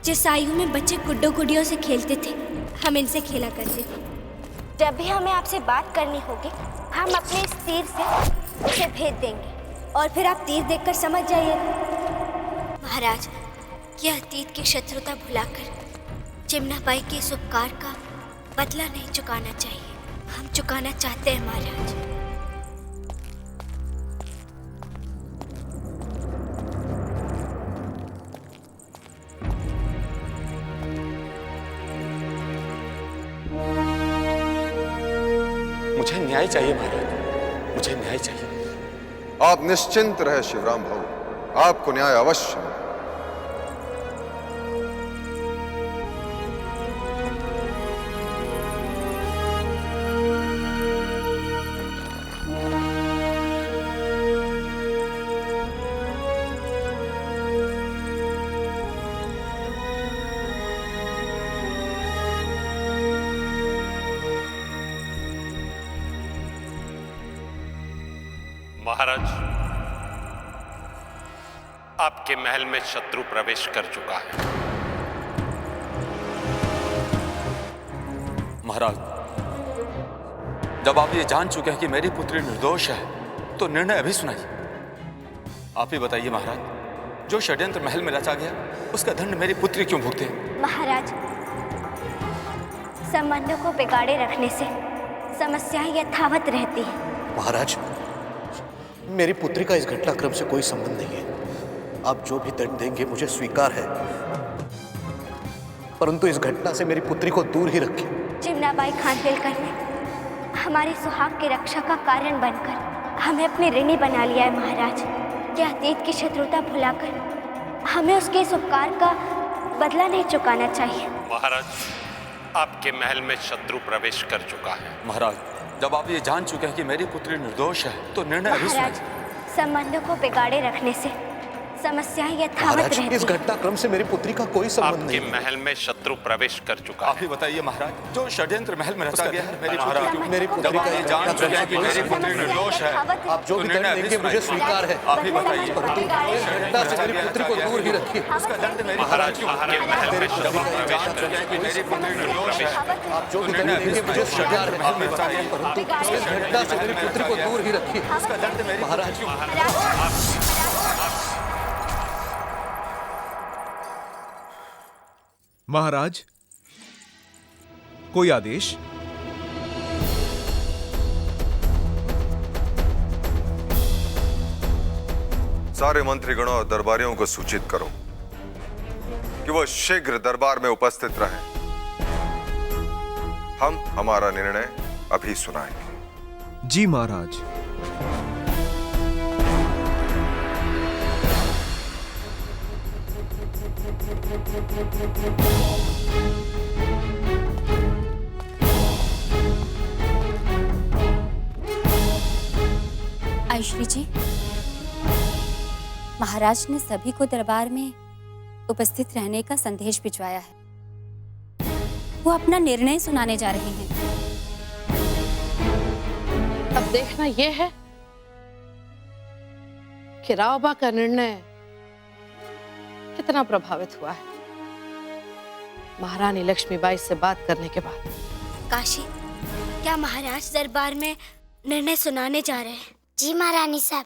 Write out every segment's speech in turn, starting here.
जिस आयु में बच्चे गुड्डो गुड़ियों से खेलते थे, हम इनसे खेला करते थे। जब भी हमें आपसे बात करनी होगी, हम अपने इस तीर से उसे भेज देंगे और फिर आप तीर देखकर समझ जाइए। महाराज, यह अतीत की शत्रुता भुलाकर चिमनाबाई के इस उपकार का बदला नहीं चुकाना चाहिए। हम चुकाना चाहते हैं महाराज। मुझे न्याय चाहिए महाराज, मुझे न्याय चाहिए। आप निश्चिंत रहे शिवराम भाऊ, आपको न्याय अवश्य मिलेगा। महाराज, आपके महल में शत्रु प्रवेश कर चुका है। महाराज, जब आप ये जान चुके हैं कि मेरी पुत्री निर्दोष है, तो निर्णय अभी सुनाइए। आप ही बताइए महाराज, जो षड्यंत्र महल में रचा गया, उसका दंड मेरी पुत्री क्यों भुगते? महाराज, संबंधों को बिगाड़े रखने से समस्याएं यथावत रहती हैं। महाराज, मेरी पुत्री का इस घटनाक्रम से कोई संबंध नहीं है। आप जो भी दंड देंगे मुझे स्वीकार है, परंतु इस घटना से मेरी पुत्री को दूर ही रखिए। चिमनाबाई खानवेलकर ने हमारी सुहाग की रक्षा का कारण बनकर हमें अपने ऋणी बना लिया है महाराज। क्या अतीत की शत्रुता भुलाकर हमें उसके इस उपकार का बदला नहीं चुकाना चाहिए। महाराज, आपके महल में शत्रु प्रवेश कर चुका है। महाराज, जब आप ये जान चुके हैं कि मेरी पुत्री निर्दोष है, तो निर्णय अभी महाराज, सुनाइए। संबंधों को बिगाड़े रखने से समस्याएं यथावत रहती हैं। इस घटनाक्रम से मेरी पुत्री का कोई संबंध आपके नहीं। महल में शत्रु प्रवेश कर चुका है। आप ही बताइए महाराज, जो षड्यंत्र महल में रचा गया है, मेरी पुत्री जब आप ये जान चुके हैं कि मेरी पुत्री निर्दोष है, आप जो भी दंड देंगे मुझे स्वीकार है। आप ही बताइए। परंतु इस घटना से मेरी पुत्री को दूर ही रखिए। उसका दंड मेरी महाराज, आपके महल में जब आप ये जान चुके हैं कि मेरी पुत्री निर्दोष है, आप जो भी दंड देंगे मुझे स्वीकार है। परंतु इस घटना से मेरी पुत्री को दूर ही रखिए। उसका दंड मेरी महाराज, महाराज, कोई आदेश? सारे मंत्रीगणों और दरबारियों को सूचित करो कि वो शीघ्र दरबार में उपस्थित रहें। हम हमारा निर्णय अभी सुनाएंगे। जी महाराज। आयुश्री जी, महाराज ने सभी को दरबार में उपस्थित रहने का संदेश भिजवाया है। वो अपना निर्णय सुनाने जा रहे हैं। अब देखना यह है कि रावबा का निर्णय कितना प्रभावित हुआ है। महारानी लक्ष्मीबाई से बात करने के बाद। काशी, क्या महाराज दरबार में निर्णय सुनाने जा रहे हैं? जी महारानी साहब,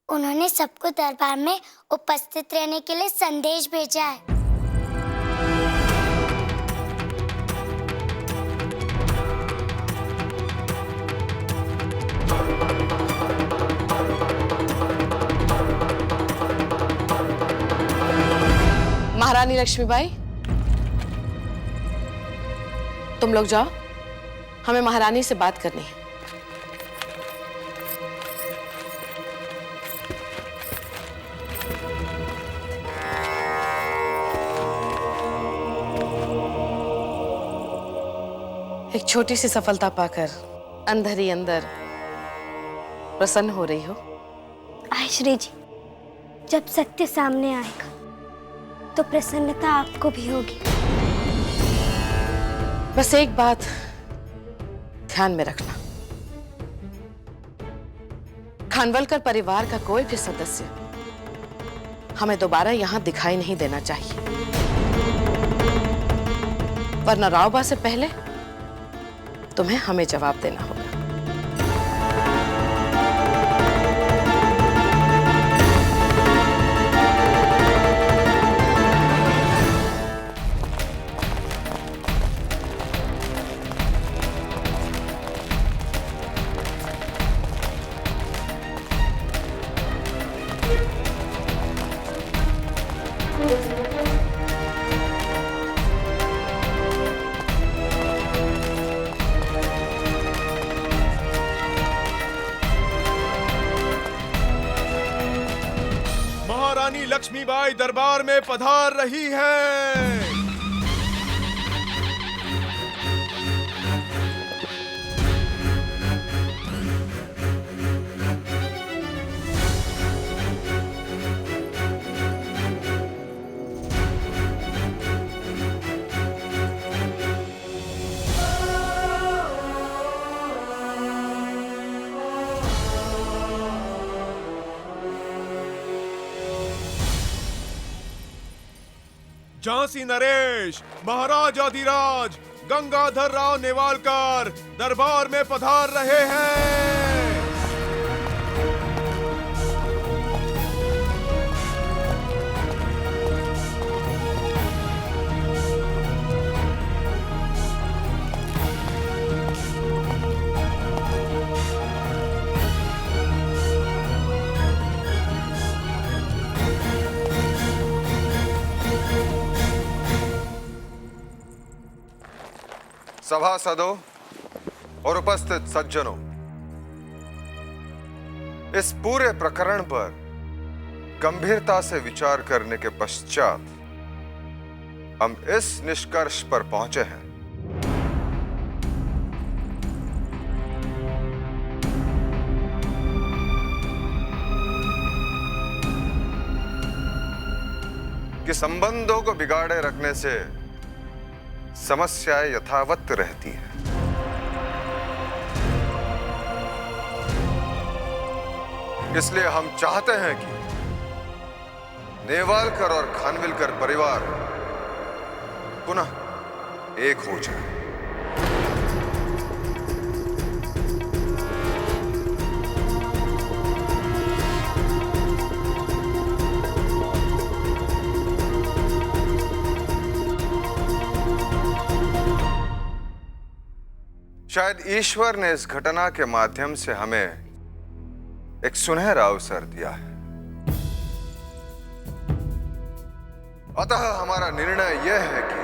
उन्होंने सबको दरबार में उपस्थित रहने के लिए संदेश भेजा है। महारानी लक्ष्मीबाई, तुम लोग जाओ, हमें महारानी से बात करनी है। एक छोटी सी सफलता पाकर अंदर ही अंदर प्रसन्न हो रही हो। आयुश्री जी, जब सत्य सामने आएगा तो प्रसन्नता आपको भी होगी। बस एक बात ध्यान में रखना, खानवलकर परिवार का कोई भी सदस्य हमें दोबारा यहां दिखाई नहीं देना चाहिए। वरना रावबा से पहले तुम्हें हमें जवाब देना होगा। महारानी लक्ष्मीबाई दरबार में पधार रही हैं। झांसी नरेश, महाराज अधिराज गंगाधर राव नेवालकर दरबार में पधार रहे हैं। सभासदों और उपस्थित सज्जनों, इस पूरे प्रकरण पर गंभीरता से विचार करने के पश्चात हम इस निष्कर्ष पर पहुंचे हैं कि संबंधों को बिगाड़े रखने से समस्याएं यथावत रहती है। इसलिए हम चाहते हैं कि नेवालकर और खानविलकर परिवार पुनः एक हो जाए। शायद ईश्वर ने इस घटना के माध्यम से हमें एक सुनहरा अवसर दिया है। अतः हमारा निर्णय यह है कि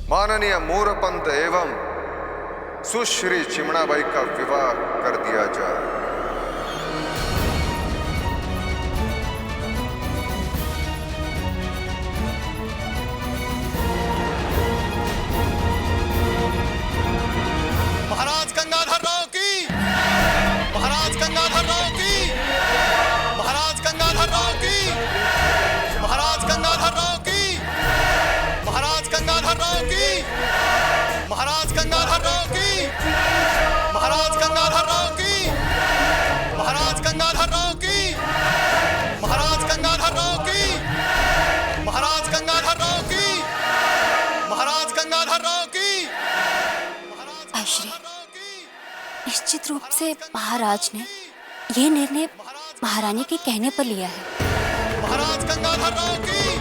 माननीय मोरपंत एवं सुश्री चिमणाबाई का विवाह कर दिया जाए। महाराज गंगाधर राव की, महाराज गंगाधर राव की, महाराज गंगाधर राव की, महाराज गंगाधर राव की, महाराज गंगाधर राव की, महाराज गंगाधर राव की, महाराज गंगाधर राव की, महाराज गंगाधर राव की, महाराज गंगाधर राव की, महाराज गंगाधर राव की, महाराज गंगाधर राव की। आश्री, निश्चित रूप से महाराज ने यह निर्णय महारानी के कहने पर लिया है। महाराज गंगाधर राव की,